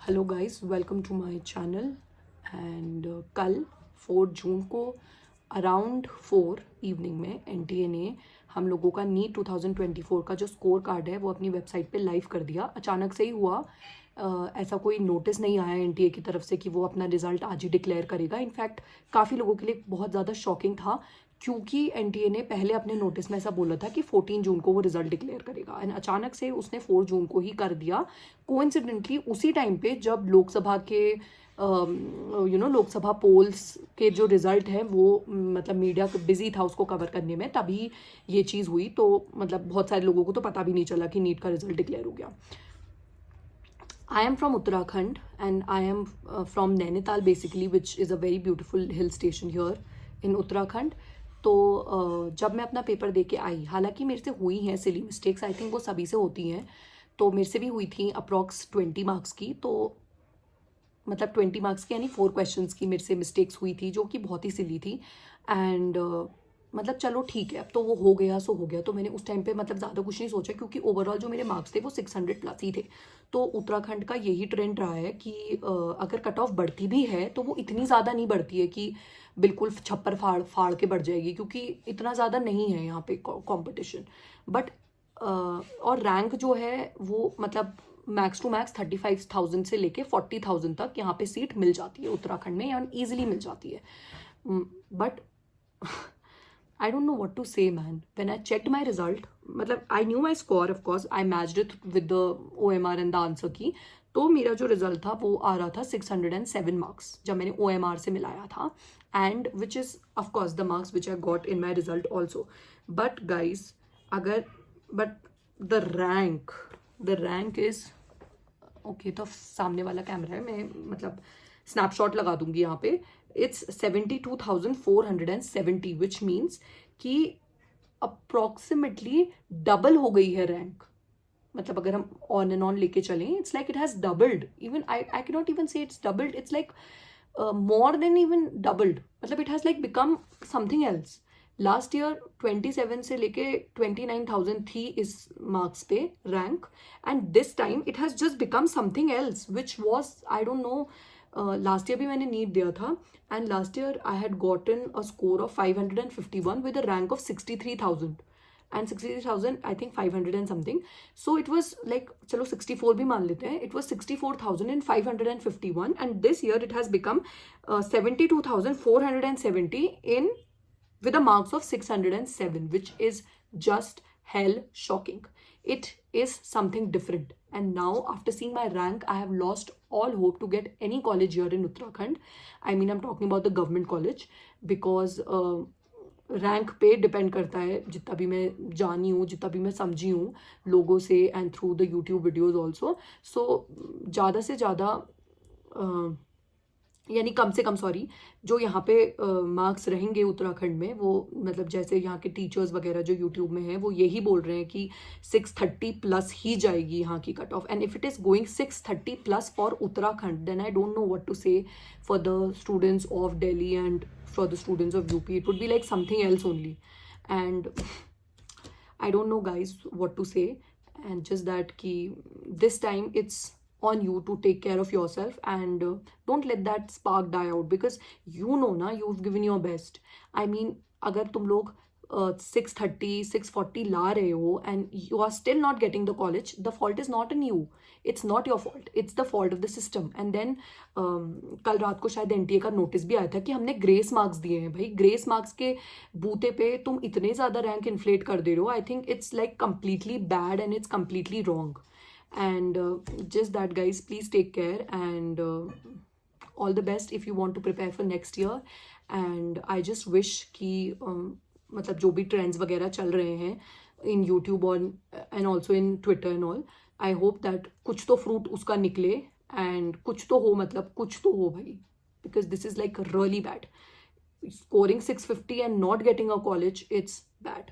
Hello guys, welcome to my channel. And कल 4 जून को around 4 evening में एनटीए ने हम लोगों का नीट 2024 का जो स्कोर कार्ड है वो अपनी वेबसाइट पे लाइव कर दिया। अचानक से ही हुआ। ऐसा कोई नोटिस नहीं आया एनटीए की तरफ से कि वो अपना रिजल्ट आज ही डिक्लेयर करेगा। इनफैक्ट काफ़ी लोगों के लिए बहुत ज़्यादा शॉकिंग था, क्योंकि एनटीए ने पहले अपने नोटिस में ऐसा बोला था कि 14 जून को वो रिजल्ट डिक्लेयर करेगा, एंड अचानक से उसने 4 जून को ही कर दिया। कोइंसिडेंटली उसी टाइम पे जब लोकसभा के लोकसभा पोल्स के जो रिजल्ट है वो मतलब मीडिया बिजी था उसको कवर करने में, तभी ये चीज़ हुई। तो मतलब बहुत सारे लोगों को तो पता भी नहीं चला कि नीट का रिजल्ट डिक्लेयर हो गया। I am from Uttarakhand and I am from Nainital basically, which is a very beautiful hill station here in Uttarakhand. तो जब मैं अपना पेपर दे के आई, हालांकि मेरे से हुई हैं सिली मिस्टेक्स, आई थिंक वो सभी से होती हैं, तो मेरे से भी हुई थी अप्रॉक्स 20 मार्क्स की। तो मतलब 20 मार्क्स की यानी 4 क्वेश्चंस की मेरे से मिस्टेक्स हुई थी, जो कि बहुत ही सिली थी। एंड मतलब चलो ठीक है, अब तो वो हो गया सो हो गया। तो मैंने उस टाइम पे मतलब ज़्यादा कुछ नहीं सोचा, क्योंकि ओवरऑल जो मेरे मार्क्स थे वो 600 प्लस ही थे। तो उत्तराखंड का यही ट्रेंड रहा है कि अगर कट ऑफ बढ़ती भी है तो वो इतनी ज़्यादा नहीं बढ़ती है कि बिल्कुल छप्पर फाड़ फाड़ के बढ़ जाएगी, क्योंकि इतना ज़्यादा नहीं है यहाँ पे कॉम्पिटिशन। बट और रैंक जो है वो मतलब मैक्स टू मैक्स 35,000 से लेके 40,000 तक यहाँ पे सीट मिल जाती है उत्तराखंड में, यानी ईजिली मिल जाती है। But I don't know what to say, man. When I checked my result, मतलब I knew my score, of course. I matched it with the OMR and the answer key. तो मेरा जो रिजल्ट था वो आ रहा था 607 मार्क्स जब मैंने OMR से मिलाया था, and which is of course the marks which I got in my result also. But guys but the rank is okay. तो सामने वाला कैमरा है, मैं मतलब स्नैपशॉट लगा दूंगी यहाँ पे। इट्स 72,470, विच मीन्स कि अप्रोक्सीमेटली डबल हो गई है रैंक। मतलब अगर हम ऑन एंड ऑन लेके चलें, it's like it has doubled. Even I can not even say it's doubled, it's like more than even doubled. मतलब it has like become something else. Last year 27 से लेके 29,000 थी इस मार्क्स पे rank, and this time it has just become something else which was I don't know. Last year भी मैंने NEET दिया था, and last year I had gotten a score of 551 with a rank of 63,000 and 63,000 I think 500 and something. So it was like चलो 64 भी मान लेते हैं, it was 64,551, and this year it has become 72,470 in with a marks of 607, which is just hell shocking. It is something different, and now after seeing my rank I have lost all hope to get any college here in Uttarakhand. I mean, I'm talking about the government college, because rank पे depend करता है, जितना भी मैं जानी हूँ, जितना भी मैं समझी हूँ लोगों से and through the YouTube videos also. So ज़्यादा से ज़्यादा यानी कम से कम सॉरी, जो यहाँ पे मार्क्स रहेंगे उत्तराखंड में, वो मतलब जैसे यहाँ के टीचर्स वगैरह जो यूट्यूब में हैं वो यही बोल रहे हैं कि 630 प्लस ही जाएगी यहाँ की cut off. And if it is going 630 plus for Uttarakhand, then I don't know what to say for the students of Delhi and for the students of UP. It would be like something else only, and I don't know, guys, what to say. And just that ki this time it's on you to take care of yourself, and don't let that spark die out, because you know na, you've given your best. I mean, अगर तुम लोग 630 640 ला रहे हो and you are still not getting the college, the fault is not in you. It's not your fault, it's the fault of the system. And then कल रात को शायद NTA का नोटिस भी आया था कि हमने ग्रेस मार्क्स दिए हैं। भाई, ग्रेस मार्क्स के बूते पे तुम इतने ज़्यादा रैंक इन्फ्लेट कर दे रहे हो। I think it's like completely bad and it's completely wrong. And just that, guys, please take care, and all the best if you want to prepare for next year. And I just wish कि मतलब जो भी trends वगैरह चल रहे हैं इन YouTube और and also in Twitter and all, I hope that कुछ तो फ्रूट उसका निकले, एंड कुछ तो हो, मतलब कुछ तो हो भाई, because this is like really bad. Scoring 650 and not getting a college, it's bad.